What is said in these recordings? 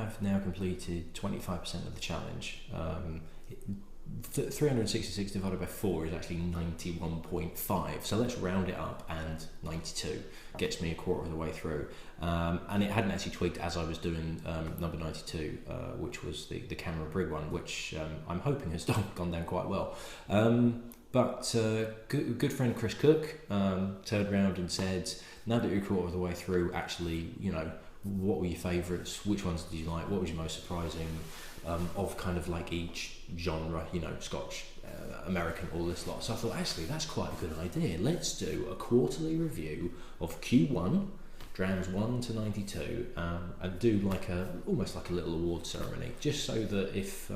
have now completed 25% of the challenge. 366 divided by 4 is actually 91.5, so let's round it up, and 92 gets me a quarter of the way through. And it hadn't actually tweaked as I was doing number 92, which was the camera brig one, which I'm hoping has gone down quite well. But good friend Chris Cook turned around and said, now that you're a quarter of the way through, actually, you know, what were your favourites? Which ones did you like? What was your most surprising? Of kind of like each genre, you know, Scotch, American, all this lot. So I thought, actually, that's quite a good idea. Let's do a quarterly review of Q1, Drams 1 to 92, and do like almost like a little award ceremony, just so that if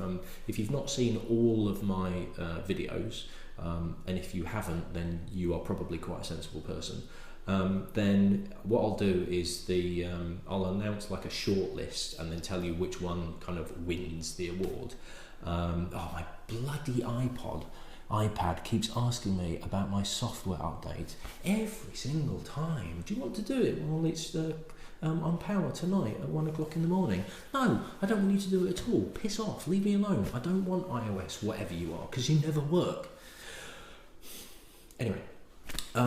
you've not seen all of my videos, and if you haven't, then you are probably quite a sensible person. Then what I'll do is I'll announce like a short list and then tell you which one kind of wins the award. My bloody iPad keeps asking me about my software update every single time. Do you want to do it? Well, it's on power tonight at 1 o'clock in the morning. No, I don't want you to do it at all. Piss off, leave me alone. I don't want iOS, whatever you are, because you never work. Anyway. So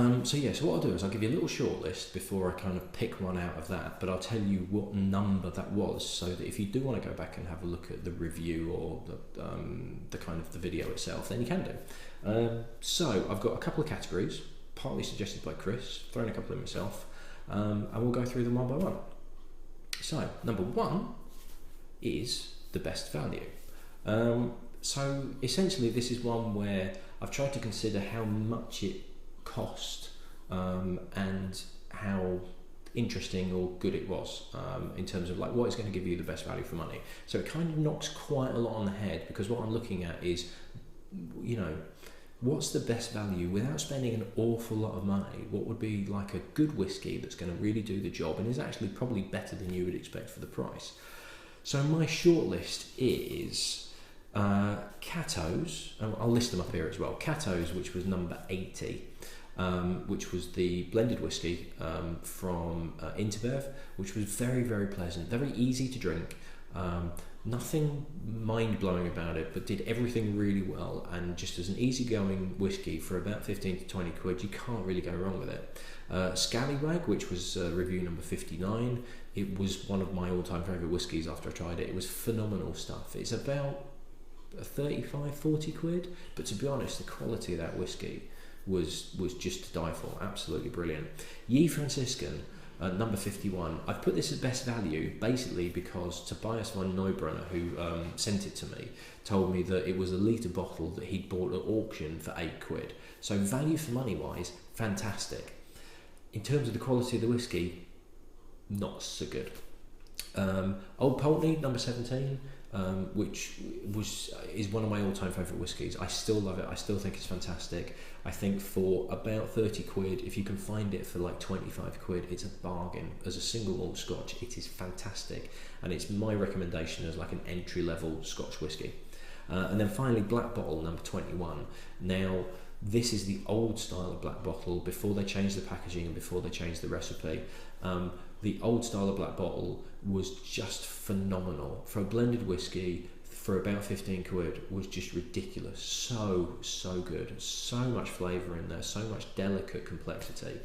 what I'll do is I'll give you a little short list before I kind of pick one out of that, but I'll tell you what number that was, so that if you do want to go back and have a look at the review or the kind of the video itself, then you can do. So I've got a couple of categories, partly suggested by Chris, thrown a couple in myself, and we'll go through them one by one. So number 1 is the best value. So essentially this is one where I've tried to consider how much it cost and how interesting or good it was in terms of like what is going to give you the best value for money. So it kind of knocks quite a lot on the head, because what I'm looking at is, you know, what's the best value without spending an awful lot of money? What would be like a good whiskey that's going to really do the job and is actually probably better than you would expect for the price? So my short list is Cato's, I'll list them up here as well. Cato's, which was number 80, which was the blended whiskey from Interbev, which was very, very pleasant, very easy to drink, nothing mind-blowing about it, but did everything really well, and just as an easygoing whiskey for about 15 to 20 quid, you can't really go wrong with it. Scallywag, which was review number 59, it was one of my all-time favourite whiskies after I tried it. It was phenomenal stuff. It's about 35, 40 quid, but to be honest, the quality of that whiskey was just to die for. Absolutely brilliant. Ye Franciscan, number 51. I've put this as best value basically because Tobias von Neubrenner, who sent it to me, told me that it was a litre bottle that he'd bought at auction for 8 quid. So value for money wise, fantastic. In terms of the quality of the whiskey, not so good. Old Pulteney, number 17, which is one of my all-time favourite whiskies. I still love it. I still think it's fantastic. I think for about 30 quid, if you can find it for like 25 quid, it's a bargain. As a single malt Scotch, it is fantastic, and it's my recommendation as like an entry-level Scotch whiskey. And then finally, Black Bottle, number 21. Now, this is the old style of Black Bottle before they changed the packaging and before they changed the recipe. The old style of Black Bottle was just phenomenal. For a blended whiskey, for about 15 quid, was just ridiculous. So good. So much flavour in there, so much delicate complexity.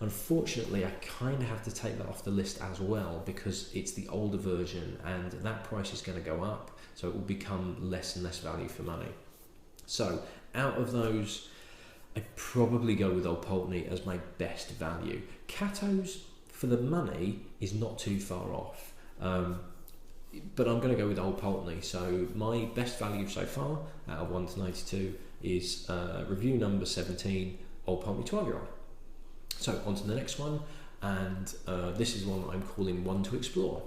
Unfortunately, I kind of have to take that off the list as well, because it's the older version and that price is going to go up, so it will become less and less value for money. So out of those, I'd probably go with Old Pulteney as my best value. Cato's, for the money, is not too far off, but I'm going to go with Old Pulteney. So my best value so far out of 1 to 92 is review number 17, Old Pulteney 12-year-old. So on to the next one, and this is one that I'm calling One to Explore.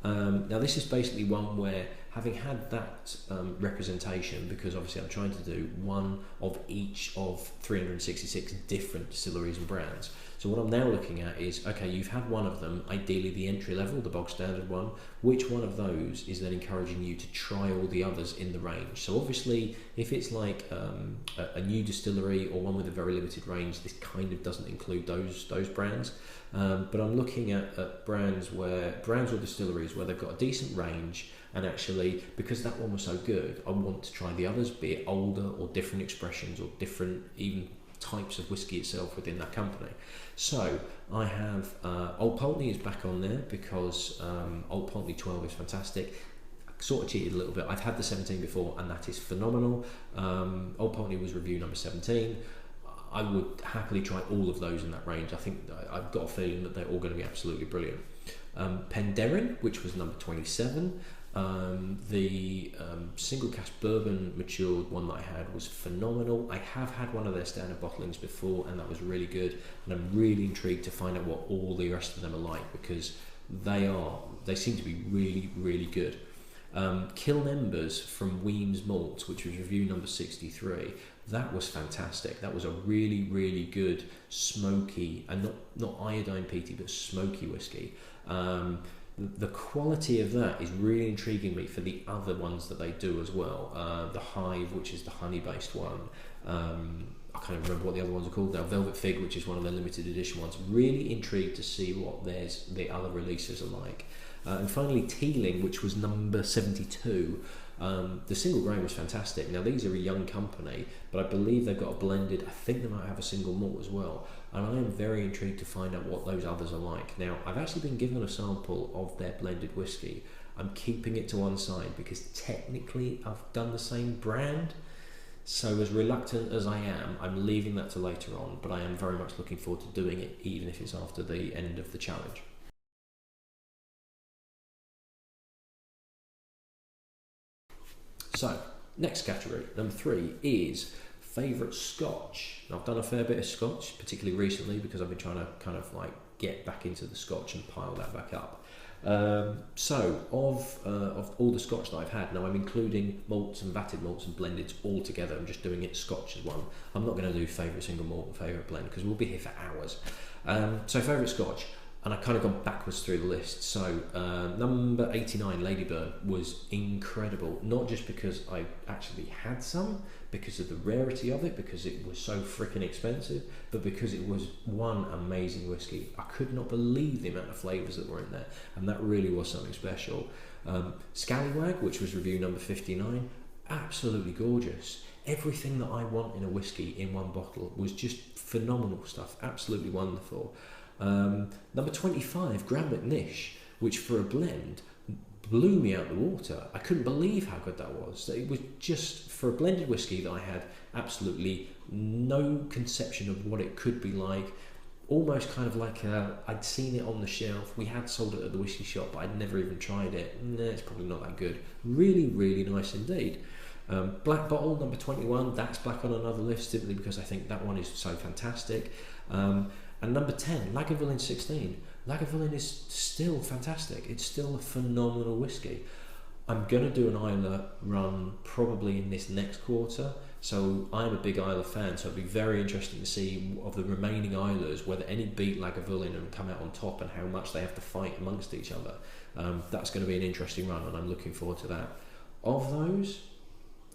Now this is basically one where having had that representation, because obviously I'm trying to do one of each of 366 different distilleries and brands. So what I'm now looking at is, okay, you've had one of them, ideally the entry level, the bog standard one. Which one of those is then encouraging you to try all the others in the range? So obviously, if it's like a new distillery or one with a very limited range, this kind of doesn't include those brands. But I'm looking at brands or distilleries where they've got a decent range, and actually, because that one was so good, I want to try the others, be it older or different expressions or different even types of whiskey itself within that company. So I have Old Pulteney is back on there because Old Pulteney 12 is fantastic. I sort of cheated a little bit. I've had the 17 before, and that is phenomenal. Old Pulteney was review number 17. I would happily try all of those in that range. I think I've got a feeling that they're all going to be absolutely brilliant. Penderyn, which was number 27. The single cask bourbon matured one that I had was phenomenal. I have had one of their standard bottlings before, and that was really good, and I'm really intrigued to find out what all the rest of them are like, because they seem to be really, really good. Kiln Embers from Weems Malts, which was review number 63, that was fantastic. That was a really, really good smoky, and not iodine peaty, but smoky whiskey. The quality of that is really intriguing me for the other ones that they do as well. The Hive, which is the honey-based one. I can't remember what the other ones are called now. Velvet Fig, which is one of the limited edition ones. Really intrigued to see what the other releases are like. And finally, Teeling, which was number 72. The single grain was fantastic. Now, these are a young company, but I believe they've got a blended. I think they might have a single malt as well. And I am very intrigued to find out what those others are like. Now, I've actually been given a sample of their blended whiskey. I'm keeping it to one side because technically I've done the same brand. So as reluctant as I am, I'm leaving that to later on, but I am very much looking forward to doing it, even if it's after the end of the challenge. So, next category, number 3, is favourite Scotch. Now, I've done a fair bit of Scotch, particularly recently, because I've been trying to kind of like get back into the Scotch and pile that back up. So, of all the Scotch that I've had, now I'm including malts and vatted malts and blendeds all together. I'm just doing it Scotch as one. I'm not going to do favourite single malt and favourite blend, because we'll be here for hours. So, favourite Scotch. And I've kind of gone backwards through the list. So number 89, Ladybird, was incredible. Not just because I actually had some, because of the rarity of it, because it was so freaking expensive, but because it was one amazing whiskey. I could not believe the amount of flavours that were in there, and that really was something special. Scallywag, which was review number 59, absolutely gorgeous. Everything that I want in a whiskey in one bottle was just phenomenal stuff, absolutely wonderful. Number 25, Grand McNish, which for a blend blew me out the water. I couldn't believe how good that was. It was just, for a blended whiskey that I had absolutely no conception of what it could be like. Almost kind of like I'd seen it on the shelf. We had sold it at the whiskey shop, but I'd never even tried it. Nah, it's probably not that good. Really, really nice indeed. Black Bottle, number 21, that's back on another list simply because I think that one is so fantastic. And number 10, Lagavulin 16. Lagavulin is still fantastic. It's still a phenomenal whiskey. I'm going to do an Islay run probably in this next quarter. So I'm a big Islay fan, so it'd be very interesting to see of the remaining Islas whether any beat Lagavulin and come out on top and how much they have to fight amongst each other. That's going to be an interesting run, and I'm looking forward to that. Of those,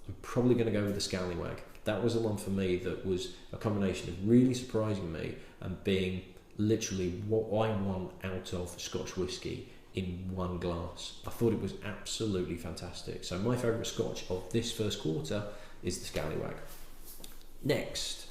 I'm probably going to go with the Scallywag. That was the one for me that was a combination of really surprising me and being literally what I want out of Scotch whisky in one glass. I thought it was absolutely fantastic. So my favourite Scotch of this first quarter is the Scallywag. Next,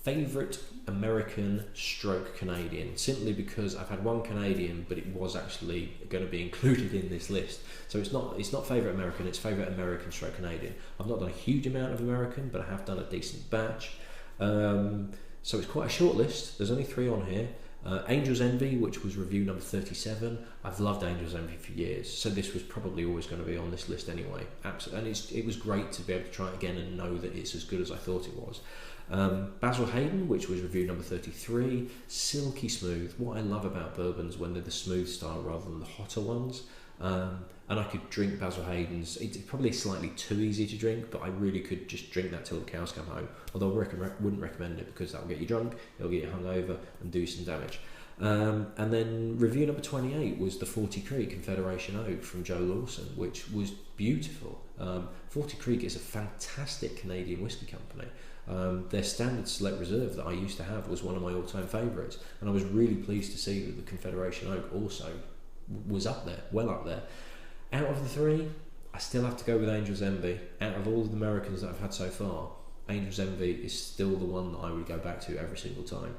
favourite American stroke Canadian, simply because I've had one Canadian, but it was actually going to be included in this list. So it's not favourite American, it's favourite American stroke Canadian. I've not done a huge amount of American, but I have done a decent batch. So it's quite a short list. There's only 3 on here. Angel's Envy, which was review number 37. I've loved Angel's Envy for years, so this was probably always going to be on this list anyway. Absolutely, and it was great to be able to try it again and know that it's as good as I thought it was. Basil Hayden, which was review number 33. Silky smooth. What I love about bourbons when they're the smooth style rather than the hotter ones. and I could drink Basil Hayden's. It's probably slightly too easy to drink, but I really could just drink that till the cows come home. Although I wouldn't recommend it because that'll get you drunk, it'll get you hungover and do some damage. And then review number 28 was the 40 Creek Confederation Oak from Joe Lawson, which was beautiful. 40 Creek is a fantastic Canadian whiskey company. Their Standard Select Reserve that I used to have was one of my all-time favourites, and I was really pleased to see that the Confederation Oak also was up there, well up there. Out of the three, I still have to go with Angel's Envy. Out of all of the Americans that I've had so far, Angel's Envy is still the one that I would go back to every single time.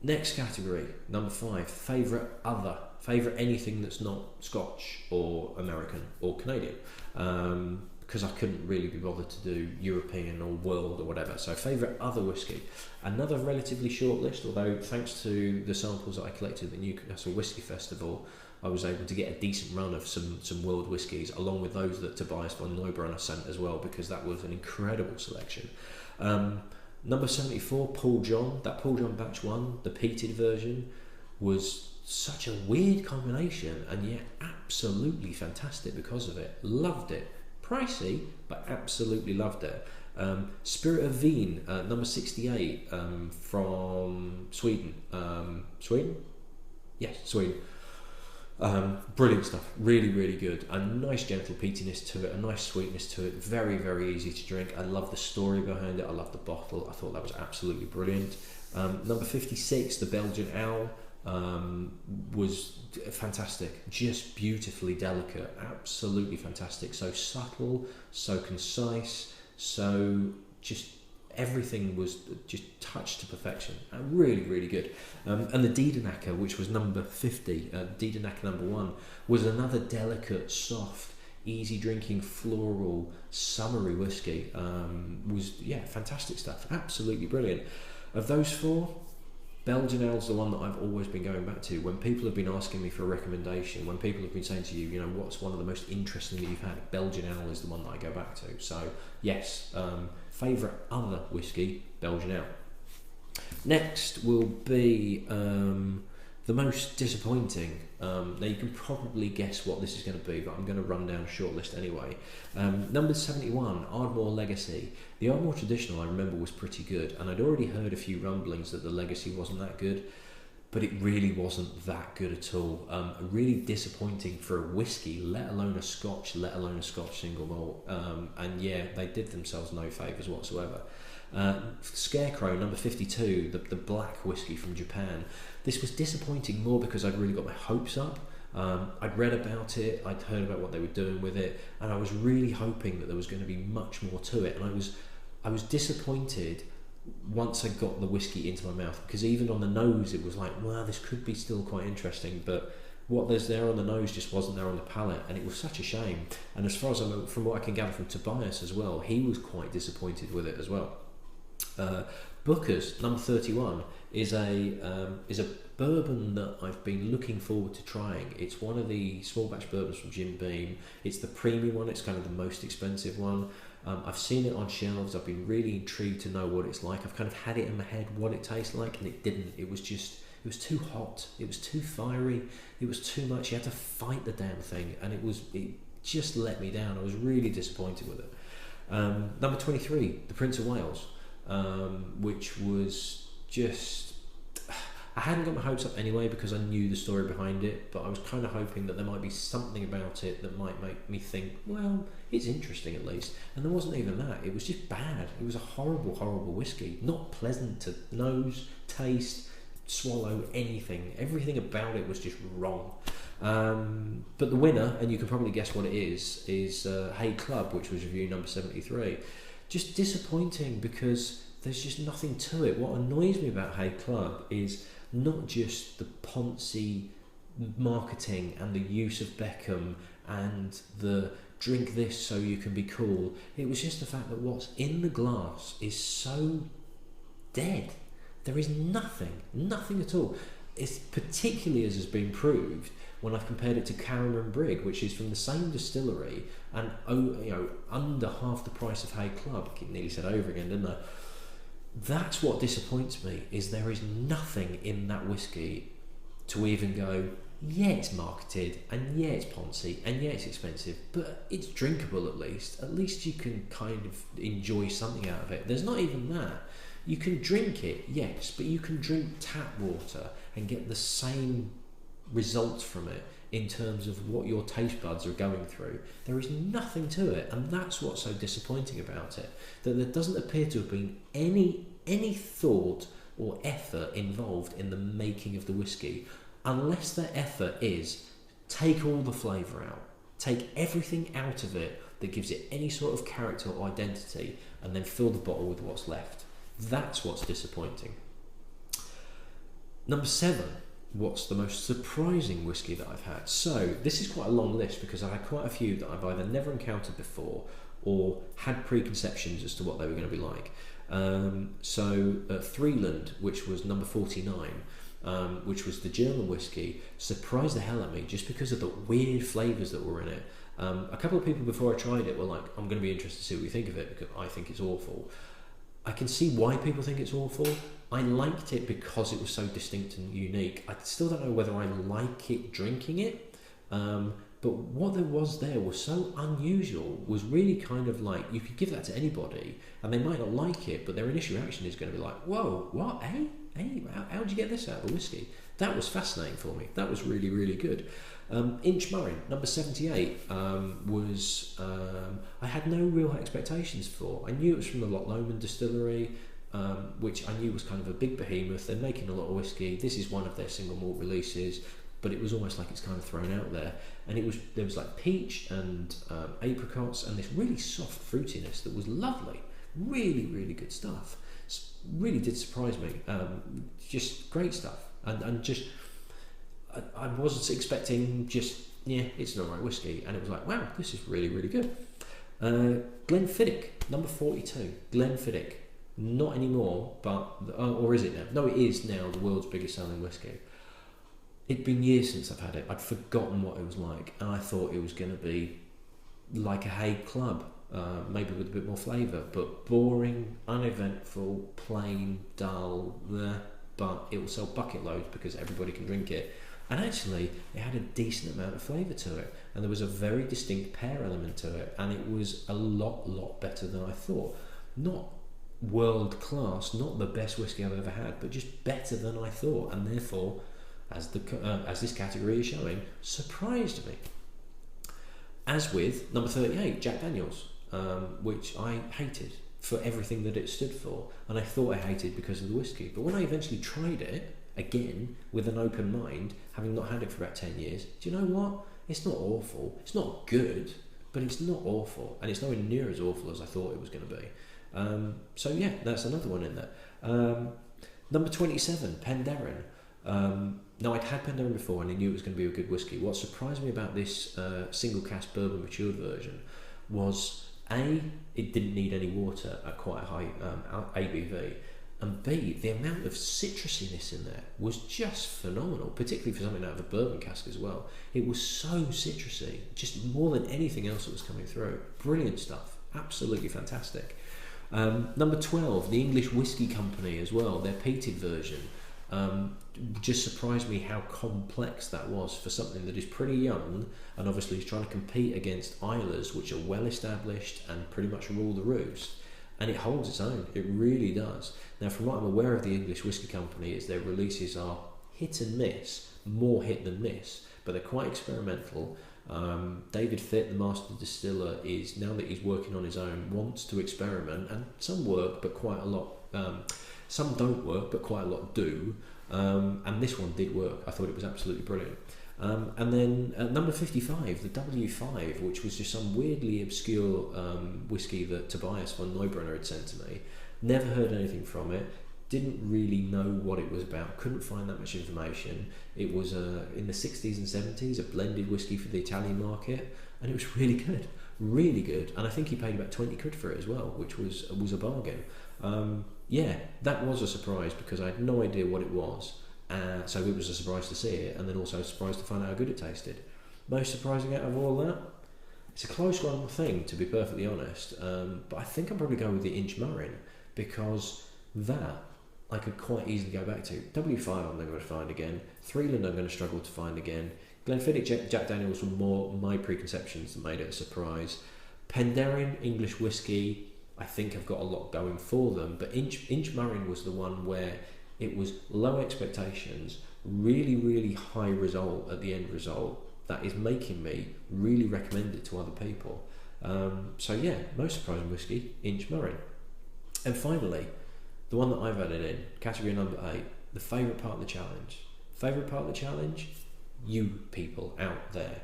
Next category, number 5, favourite other. Favourite anything that's not Scotch or American or Canadian. Because I couldn't really be bothered to do European or world or whatever. So favourite other whiskey. Another relatively short list, although thanks to the samples that I collected at the Newcastle Whisky Festival, I was able to get a decent run of some world whiskies, along with those that Tobias von Neubrunner sent as well, because that was an incredible selection. Number 74, Paul John. That Paul John Batch 1, the peated version, was such a weird combination and yet absolutely fantastic because of it. Loved it. Pricey, but absolutely loved it. Spirit of Vin, number 68, from Sweden. Sweden? Yes, Sweden. Brilliant stuff, really, really good. A nice gentle peatiness to it, a nice sweetness to it, very, very easy to drink. I love the story behind it, I love the bottle, I thought that was absolutely brilliant. Number 56, the Belgian Owl, was fantastic, just beautifully delicate, absolutely fantastic. So subtle, so concise, so just everything was just touched to perfection. Really, really good. And the Diedenacker, which was number 50, Diedenacker number 1, was another delicate, soft, easy drinking, floral, summery whiskey. Was fantastic stuff, absolutely brilliant. Of those 4, Belgian Ale's the one that I've always been going back to. When people have been asking me for a recommendation, when people have been saying to you, what's one of the most interesting that you've had, Belgian Ale is the one that I go back to. So yes, favourite other whiskey, Belgian Ale. Next will be the most disappointing. Now you can probably guess what this is going to be, but I'm going to run down a short list anyway. Number 71, Ardmore Legacy. The Ardmore Traditional, I remember, was pretty good, and I'd already heard a few rumblings that the Legacy wasn't that good, but it really wasn't that good at all. Really disappointing for a whiskey, let alone a Scotch single malt. And yeah, they did themselves no favours whatsoever. Scarecrow, number 52, the black whiskey from Japan. This was disappointing more because I'd really got my hopes up. I'd read about it, I'd heard about what they were doing with it, and I was really hoping that there was going to be much more to it. And I was disappointed once I got the whiskey into my mouth, because even on the nose it was like, wow, this could be still quite interesting, but what there's there on the nose just wasn't there on the palate, and it was such a shame. And as far as from what I can gather from Tobias as well, he was quite disappointed with it as well. Booker's number 31 is a bourbon that I've been looking forward to trying. It's one of the small batch bourbons from Jim Beam. It's the premium one, it's kind of the most expensive one. I've seen it on shelves, I've been really intrigued to know what it's like. I've kind of had it in my head what it tastes like, and it didn't. It was too hot, it was too fiery, it was too much. You had to fight the damn thing, and it just let me down. I was really disappointed with it. Number 23, the Prince of Wales, which was just... I hadn't got my hopes up anyway because I knew the story behind it, but I was kind of hoping that there might be something about it that might make me think, well, it's interesting at least. And there wasn't even that. It was just bad. It was a horrible, horrible whiskey. Not pleasant to nose, taste, swallow, anything. Everything about it was just wrong. But the winner, and you can probably guess what it is Hay Club, which was review number 73. Just disappointing because there's just nothing to it. What annoys me about Hay Club is not just the poncy marketing and the use of Beckham and the drink this so you can be cool. It was just the fact that what's in the glass is so dead. There is nothing at all. It's particularly as has been proved when I've compared it to Caramel Brig, which is from the same distillery and under half the price of Hay Club. I nearly said over again, didn't I? That's what disappoints me, is there is nothing in that whiskey to even go, Yeah, it's marketed, and yeah, it's poncy, and yeah, it's expensive, but it's drinkable at least. At least you can kind of enjoy something out of it. There's not even that. You can drink it, yes, but you can drink tap water and get the same results from it in terms of what your taste buds are going through. There is nothing to it, and that's what's so disappointing about it. That there doesn't appear to have been any thought or effort involved in the making of the whiskey, unless the effort is take all the flavour out, take everything out of it that gives it any sort of character or identity, and then fill the bottle with what's left. That's what's disappointing. Number 7, what's the most surprising whiskey that I've had? So this is quite a long list because I had quite a few that I've either never encountered before or had preconceptions as to what they were going to be like. Threeland, which was number 49, which was the German whiskey, surprised the hell out of me just because of the weird flavours that were in it. A couple of people before I tried it were like, I'm going to be interested to see what you think of it because I think it's awful. I can see why people think it's awful. I liked it because it was so distinct and unique. I still don't know whether I like it drinking it, but what there was so unusual, was really kind of like, you could give that to anybody and they might not like it, but their initial reaction is going to be like, whoa, what, hey, how'd you get this out of the whiskey? That was fascinating for me. That was really, really good. Inchmurrin, number 78, I had no real expectations for. I knew it was from the Loch Lomond distillery, which I knew was kind of a big behemoth. They're making a lot of whiskey. This is one of their single malt releases, but it was almost like it's kind of thrown out there. And there was like peach and apricots and this really soft fruitiness that was lovely. Really, really good stuff. Really did surprise me. Just great stuff. And just, I wasn't expecting it's an alright whiskey. And it was like, wow, this is really, really good. Glenfiddich, number 42. Glenfiddich. Not anymore, but, or is it now? No, it is now the world's biggest selling whiskey. It'd been years since I've had it. I'd forgotten what it was like, and I thought it was going to be like a Hague Club, maybe with a bit more flavour, but boring, uneventful, plain, dull, but it will sell bucket loads because everybody can drink it. And actually, it had a decent amount of flavour to it, and there was a very distinct pear element to it, and it was a lot better than I thought. Not world class, not the best whiskey I've ever had, but just better than I thought, and therefore, as this category is showing, surprised me. As with number 38, Jack Daniel's, which I hated for everything that it stood for, and I thought I hated because of the whiskey. But when I eventually tried it again with an open mind, having not had it for about 10 years, do you know what? It's not awful. It's not good, but it's not awful, and it's nowhere near as awful as I thought it was going to be. So yeah, that's another one in there. Number 27, Penderyn. Now, I'd had Penderyn before and I knew it was going to be a good whiskey. What surprised me about this single cask bourbon matured version was A, it didn't need any water at quite a high ABV, and B, the amount of citrusiness in there was just phenomenal, particularly for something out of a bourbon cask as well. It was so citrusy, just more than anything else that was coming through. Brilliant stuff, absolutely fantastic. Number 12, the English Whiskey Company as well, their peated version. Just surprised me how complex that was for something that is pretty young and obviously is trying to compete against Islays, which are well established and pretty much rule the roost, and it holds its own. It really does. Now, from what I'm aware of the English Whiskey Company, is their releases are hit and miss, more hit than miss, but they're quite experimental. David Fitt, the master distiller, is, now that he's working on his own, wants to experiment, and some work but quite a lot, some don't work but quite a lot do, and this one did work. I thought it was absolutely brilliant. And then at number 55, the W5, which was just some weirdly obscure whiskey that Tobias von Neubrenner had sent to me. Never heard anything from it, didn't really know what it was about, couldn't find that much information. It was in the 60s and 70s, a blended whiskey for the Italian market, and it was really good, and I think he paid about 20 quid for it as well, which was a bargain. Yeah, that was a surprise because I had no idea what it was, so it was a surprise to see it, and then also a surprise to find out how good it tasted. Most surprising out of all that? It's a close one thing, to be perfectly honest, but I think I'm probably going with the Inchmurrin, because that I could quite easily go back to. W5 I'm never going to find again. Threeland I'm going to struggle to find again. Glenfiddich Jack Daniels were more my preconceptions that made it a surprise. Penderyn English whiskey, I think have got a lot going for them, but Inchmurrin was the one where it was low expectations, really, really high result at the end result that is making me really recommend it to other people. So yeah, most surprising whiskey, Inchmurrin. And finally, the one that I've added in, category number 8, the favourite part of the challenge. Favourite part of the challenge? You people out there.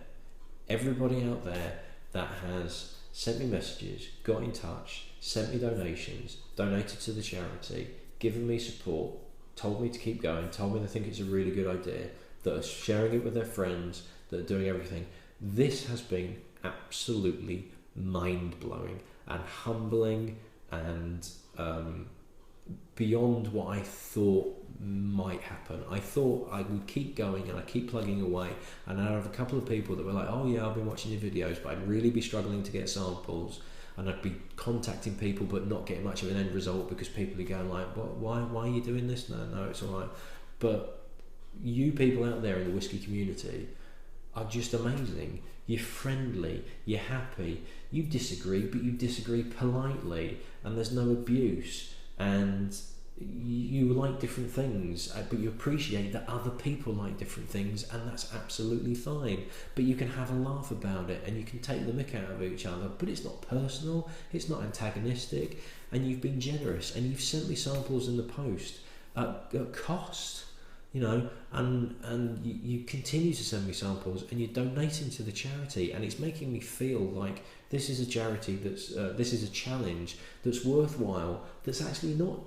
Everybody out there that has sent me messages, got in touch, sent me donations, donated to the charity, given me support, told me to keep going, told me they think it's a really good idea, that are sharing it with their friends, that are doing everything. This has been absolutely mind-blowing and humbling and beyond what I thought might happen. I thought I would keep going and I keep plugging away, and I have a couple of people that were like, oh yeah, I've been watching your videos, but I'd really be struggling to get samples, and I'd be contacting people but not getting much of an end result because people are going like, what, why are you doing this? No, it's alright. But you people out there in the whiskey community are just amazing. You're friendly, you're happy, you disagree, but you disagree politely, and there's no abuse, and you like different things, but you appreciate that other people like different things, and that's absolutely fine. But you can have a laugh about it, and you can take the mick out of each other, but it's not personal, it's not antagonistic, and you've been generous, and you've sent me samples in the post at cost, you know, and you continue to send me samples, and you're donating to the charity, and it's making me feel like this is a charity that's this is a challenge that's worthwhile, that's actually not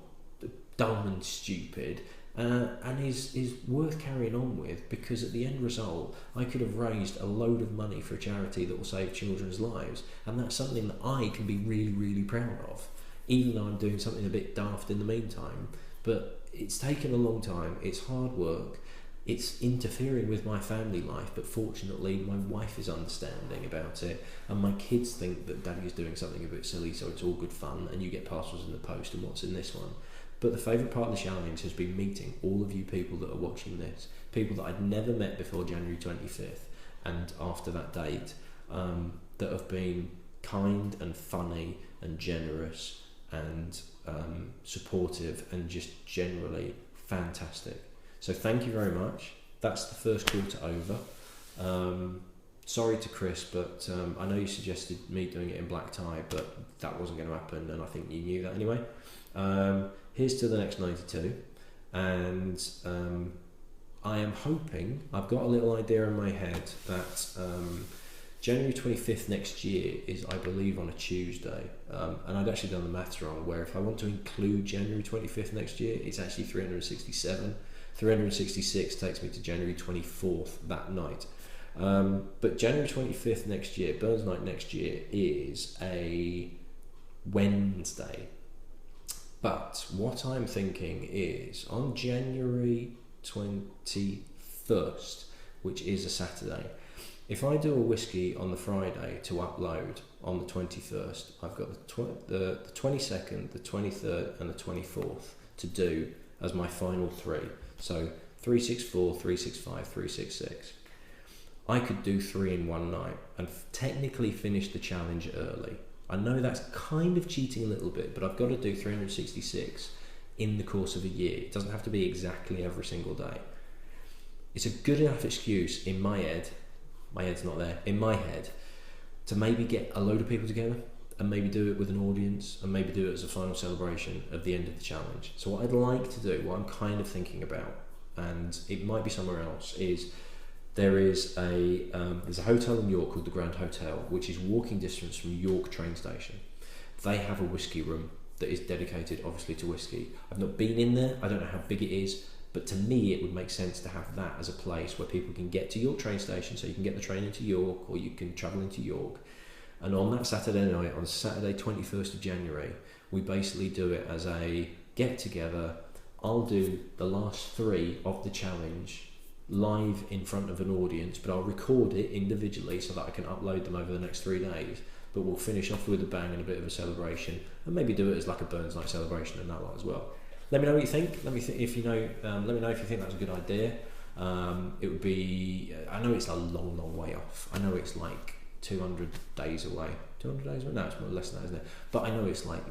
dumb and stupid, and is worth carrying on with, because at the end result I could have raised a load of money for a charity that will save children's lives, and that's something that I can be really, really proud of, even though I'm doing something a bit daft in the meantime. But it's taken a long time, it's hard work, it's interfering with my family life, but fortunately my wife is understanding about it, and my kids think that daddy is doing something a bit silly, so it's all good fun, and you get parcels in the post, and what's in this one. But the favourite part of the challenge has been meeting all of you people that are watching this, people that I'd never met before January 25th and after that date, that have been kind and funny and generous and supportive and just generally fantastic. So thank you very much. That's the first quarter over. Sorry to Chris, but I know you suggested me doing it in black tie, but that wasn't going to happen, and I think you knew that anyway. Here's to the next 92, and I am hoping, I've got a little idea in my head that January 25th next year is, I believe, on a Tuesday, and I'd actually done the maths wrong, where if I want to include January 25th next year, it's actually 367. 366 takes me to January 24th that night. But January 25th next year, Burns Night next year, is a Wednesday. But what I'm thinking is on January 21st, which is a Saturday, if I do a whiskey on the Friday to upload on the 21st, I've got the 22nd, the 23rd and the 24th to do as my final three. So 364, 365, 366. I could do 3 in one night and technically finish the challenge early. I know that's kind of cheating a little bit, but I've got to do 366 in the course of a year. It doesn't have to be exactly every single day. It's a good enough excuse in my head, my head's not there, in my head, to maybe get a load of people together and maybe do it with an audience and maybe do it as a final celebration of the end of the challenge. So what I'd like to do, what I'm kind of thinking about, and it might be somewhere else, is there's a hotel in York called the Grand Hotel, which is walking distance from York train station. They have a whiskey room that is dedicated obviously to whiskey. I've not been in there, I don't know how big it is, but to me it would make sense to have that as a place where people can get to York train station, so you can get the train into York or you can travel into York. And on that Saturday night, on Saturday 21st of January, we basically do it as a get together. I'll do the last 3 of the challenge live in front of an audience, but I'll record it individually so that I can upload them over the next 3 days, but we'll finish off with a bang and a bit of a celebration, and maybe do it as like a Burns Night celebration and that lot as well. let me know what you think. Let me if you know. Let me know if you think that's a good idea. It would be. I know it's a long way off. I know it's like 200 days away. 200 days away? No, it's more less than that, isn't it? But I know it's like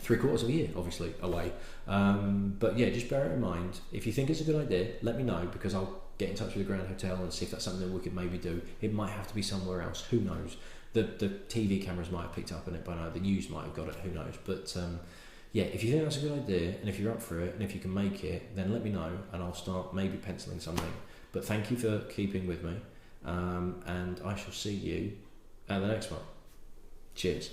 3/4 of a year, obviously, away. But yeah, just bear it in mind. If you think it's a good idea, let me know, because I'll get in touch with the Grand Hotel and see if that's something that we could maybe do. It might have to be somewhere else. Who knows? The TV cameras might have picked up on it by now. The news might have got it. Who knows? But yeah, if you think that's a good idea, and if you're up for it, and if you can make it, then let me know, and I'll start maybe penciling something. But thank you for keeping with me, and I shall see you at the next one. Cheers.